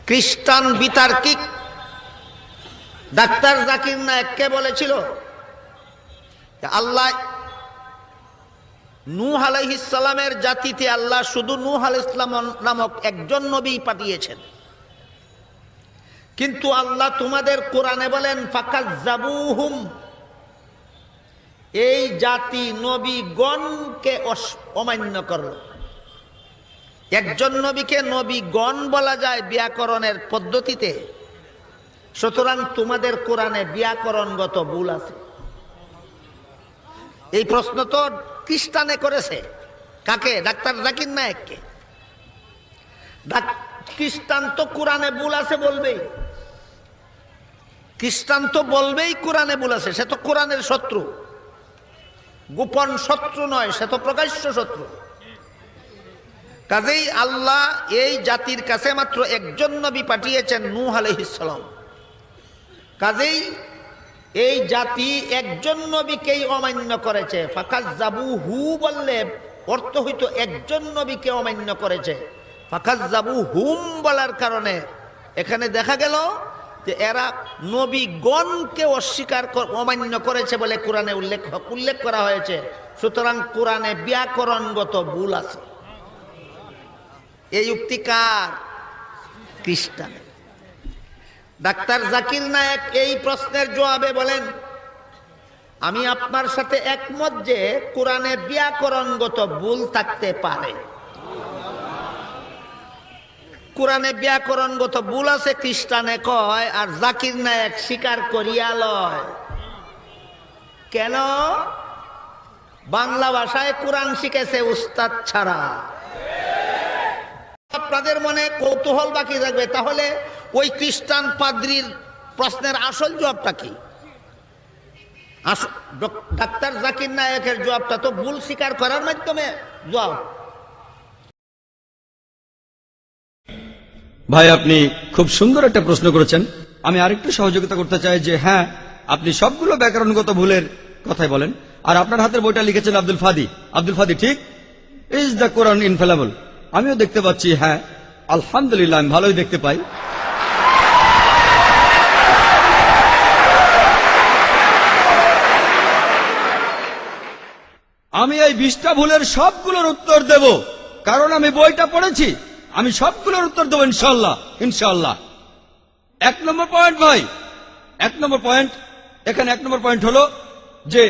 খ্রিস্টান বিতার্কিক ডাক্তার জাকির নায়েককে বলেছিল আল্লাহ নূহ আলাইহিস সালামের জাতিতে আল্লাহ শুধু নূহ আলাইহিস সালাম নামক একজন নবী পাঠিয়েছেন, কিন্তু আল্লাহ তোমাদের কোরআনে বলেন ফাকাজ্জাবুহুম, এই জাতি নবীগণকে অমান্য করল। একজন নবীকে নবীগণ বলা যায় ব্যাকরণের পদ্ধতিতে, সুতরাং তোমাদের কোরআনে ব্যাকরণগত ভুল আছে। এই প্রশ্ন তো খ্রিস্টানে করেছে। কাকে? ডাক্তার জাকির নায়েককে। খ্রিস্টান তো কোরআনে ভুল আছে বলবেই, খ্রিস্টান তো বলবেই কোরআনে ভুল আছে। সে তো কোরআনের শত্রু, গোপন শত্রু নয়, সে তো প্রকাশ্য শত্রু। কাজেই আল্লাহ এই জাতির কাছে মাত্র একজন নবী পাঠিয়েছেন, নূহ আলাইহিস সালাম। কাজেই এই জাতি একজন নবীকেই অমান্য করেছে। ফাকাজ্জাবুহু বললে অর্থ হইতো একজন নবীকে অমান্য করেছে। ফাকাজ্জাবুহুম বলার কারণে এখানে দেখা গেল যে এরা নবীগণকে অমান্য করেছে বলে কোরআনে উল্লেখ করা হয়েছে। সুতরাং কোরআনে ব্যাকরণগত ভুল আছে। এই যুক্তি কার? খ্রিস্টান। ডাক্তার জাকির নায়েক এই প্রশ্নের জবাবে বলেন, আমি আপনার সাথে একমত যে কোরআনে ব্যাকরণগত ভুল থাকতে পারে। কোরআনে ব্যাকরণগত ভুল আছে খ্রিস্টানে কয়, আর জাকির নায়েক স্বীকার করিয়া লয়। কেন? বাংলা ভাষায় কোরআন শিখেছে উস্তাদ ছাড়া। আপনাদের মনে কৌতূহল বাকি থাকবে, তাহলে ওই খ্রিস্টান পাদ্রীর প্রশ্নের আসল জবাবটা কি? ডাক্তার জাকির নায়েকের জবাবটা তো ভুল স্বীকার করার মাধ্যমে জবাব। ভাই, আপনি খুব সুন্দর একটা প্রশ্ন করেছেন। আমি আরেকটু সহযোগিতা করতে চাই যে হ্যাঁ, আপনি সবগুলো ব্যাকরণগত ভুলের কথাই বলেন। আর আপনার হাতের বইটা লিখেছেন আব্দুল ফাদি। আব্দুল ফাদি ঠিক, ইজ দ্য কোরআন ইনফেলেবল। আমিও দেখতে পাচ্ছি, হ্যাঁ আলহামদুলিল্লাহ, আমি ভালোই দেখতে পাই। আমি এই 20টা ভুলের সবগুলোর উত্তর দেব, কারণ আমি বইটা পড়েছি। আমি সবগুলোর উত্তর দেবো ইনশাআল্লাহ, ইনশাআল্লাহ। 1 নম্বর পয়েন্ট ভাই, 1 নম্বর পয়েন্ট। এখানে 1 নম্বর পয়েন্ট হলো যে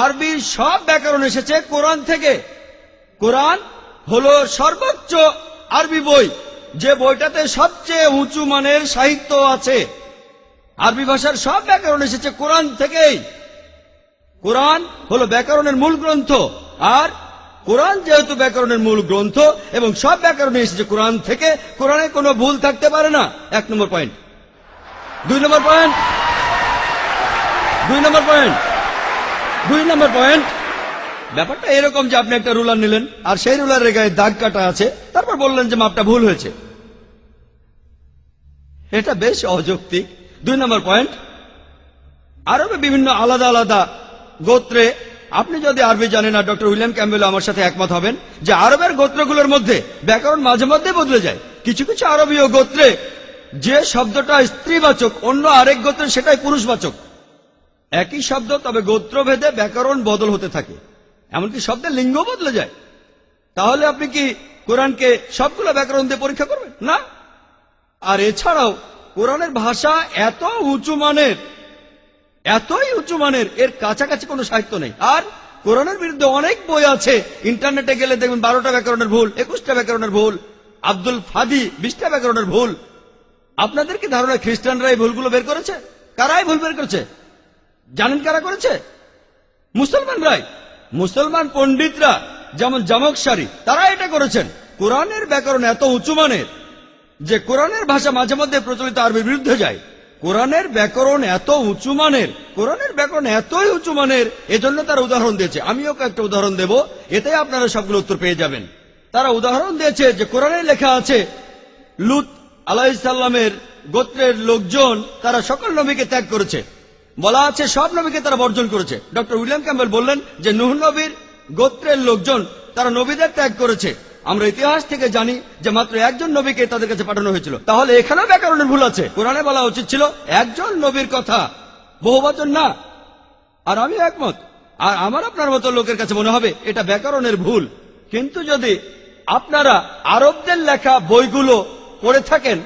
আরবির সব ব্যাকরণ এসেছে কোরআন থেকে। কোরআন হলো সর্বোচ্চ আরবি বই, যে বইটাতে সবচেয়ে উঁচু মানের সাহিত্য আছে। আরবি ভাষার সব ব্যাকরণ এসেছে কোরআন থেকেই। কোরআন হলো ব্যাকরণের মূল গ্রন্থ, আর কোরআন যেহেতু ব্যাকরণের মূল গ্রন্থ এবং সব ব্যাকরণ এসেছে কোরআন থেকে, কোরআনে কোনো ভুল থাকতে পারে না। 1 নম্বর পয়েন্ট। 2 নম্বর পয়েন্ট, 2 নম্বর পয়েন্ট, 2 নম্বর পয়েন্ট। ব্যাপারটা এরকম যে আপনি একটা রুলার নিলেন, আর সেই রুলারের গায়ে দাগ কাটা আছে, তারপর বললেন যে মাপটা ভুল হয়েছে। এটা বেশ অযৌক্তিক। 2 নম্বর পয়েন্ট, আরবে বিভিন্ন আলাদা আলাদা গোত্রে, আপনি যদি আরবি জানেন, আর ডক্টর উইলিয়াম ক্যাম্বেল আমার সাথে একমত হবেন যে আরবের গোত্রগুলোর মধ্যে ব্যাকরণ মাঝে মধ্যে বদলে যায়। কিছু কিছু আরবীয় গোত্রে যে শব্দটা স্ত্রীবাচক, অন্য আরেক গোত্রে সেটাই পুরুষবাচক। একই শব্দ, তবে গোত্রভেদে ব্যাকরণ বদল হতে থাকে, এমনকি শব্দের লিঙ্গ বদলে যায়। তাহলে আপনি কি কোরআনকে সবগুলো ব্যাকরণ দিয়ে পরীক্ষা করবেন? না। আর এছাড়াও কোরআনের ভাষা এত উঁচু মানের, এতই উঁচু মানের, এর কাছাকাছি কোনো সাহিত্য নেই। আর কোরআনের বিরুদ্ধে অনেক বই আছে, ইন্টারনেটে গেলে দেখবেন 12টা ব্যাকরণের ভুল, 21টা ব্যাকরণের ভুল, আব্দুল ফাদি 20টা ব্যাকরণের ভুল। আপনাদের কি ধারণা খ্রিস্টানরা এই ভুলগুলো বের করেছে? কারাই ভুল বের করেছে? জানেন কারা করেছে? মুসলমানরাই। মুসলমান পণ্ডিতরা, যেমন জামকশারি, তারা এটা করেছেন। কোরআনের ব্যাকরণ এত উঁচু মানের যে কোরআনের ভাষা মাঝে মধ্যে প্রচলিত আরবির বিরুদ্ধে যায়। কোরআনের ব্যাকরণ এত উঁচু মানের, কোরআনের ব্যাকরণ এতই উঁচু মানের, এজন্য তারা উদাহরণ দিয়েছে। আমিও একটা উদাহরণ দেব, এতে আপনারা সবগুলো উত্তর পেয়ে যাবেন। তারা উদাহরণ দিয়েছে যে কোরআনে লেখা আছে লূত আলাইহিস সালামের গোত্রের লোকজন তারা সকল নবীকে ত্যাগ করেছে। বলা আছে সব নবীকে তারা বর্জন করেছে। ডক্টর উইলিয়াম ক্যাম্বেল বললেন যে নূহ নবীর গোত্রের লোকজন তারা নবীদের ত্যাগ করেছে, আমরা ইতিহাস থেকে জানি যে মাত্র একজন নবীকে তাদের কাছে পাঠানো হয়েছিল। তাহলে এখানেও ব্যাকরণের ভুল আছে। কোরআনে বলা উচিত ছিল একজন নবীর কথা, বহু বচন না। আর আমি একমত, আর আমার আপনার মতো লোকের কাছে মনে হবে এটা ব্যাকরণের ভুল। কিন্তু যদি আপনারা আরবদের লেখা বইগুলো পড়ে থাকেন,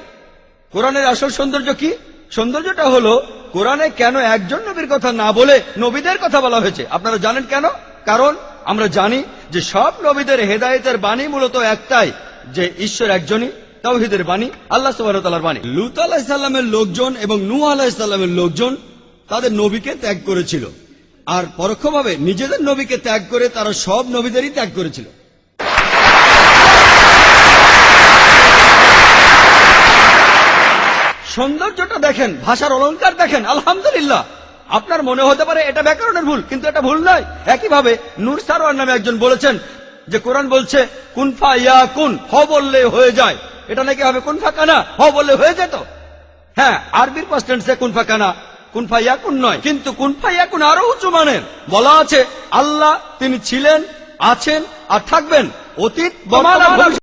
কোরআনের আসল সৌন্দর্য কি? সৌন্দর্যটা হলো কোরআনে কেন একজন নবীর কথা না বলে নবীদের কথা বলা হয়েছে। আপনারা জানেন কেন? কারণ আমরা জানি যে সব নবীদের হেদায়েতের বাণী মূলত একটাই, যে ঈশ্বর একজনই, তাওহীদের বাণী, আল্লাহ সুবহানাহু ওয়া তাআলার বাণী। লূত আলাইহিস সালামের লোকজন এবং নূহ আলাইহিস সালামের লোকজন তাদের নবীকে ত্যাগ করেছিল, আর পরোক্ষভাবে নিজেদের নবীকে ত্যাগ করে তারা সব নবীদেরই ত্যাগ করেছিল। সৌন্দর্যটা দেখেন, ভাষার অলংকার দেখেন, আলহামদুলিল্লাহ। আপনার মনে হতে পারে এটা ব্যাকরণের ভুল, কিন্তু এটা ভুল নয়। একইভাবে নূর সারওয়ার নামে একজন বলেছেন যে কোরআন বলছে কুন ফা ইয়াকুন, হ বললে হয়ে যায়। এটা নাকি হবে কুন ফা কানা, হ বললে হয়ে যেত। হ্যাঁ, আরবির পাস্ট টেন্সে কুন ফা কানা, কুন ফা ইয়াকুন নয়। কিন্তু কুন ফা ইয়াকুন আরো উঁচু মানের। বলা আছে আল্লাহ তিনি ছিলেন, আছেন আর থাকবেন, অতীত, বর্তমান, ভবিষ্যৎ।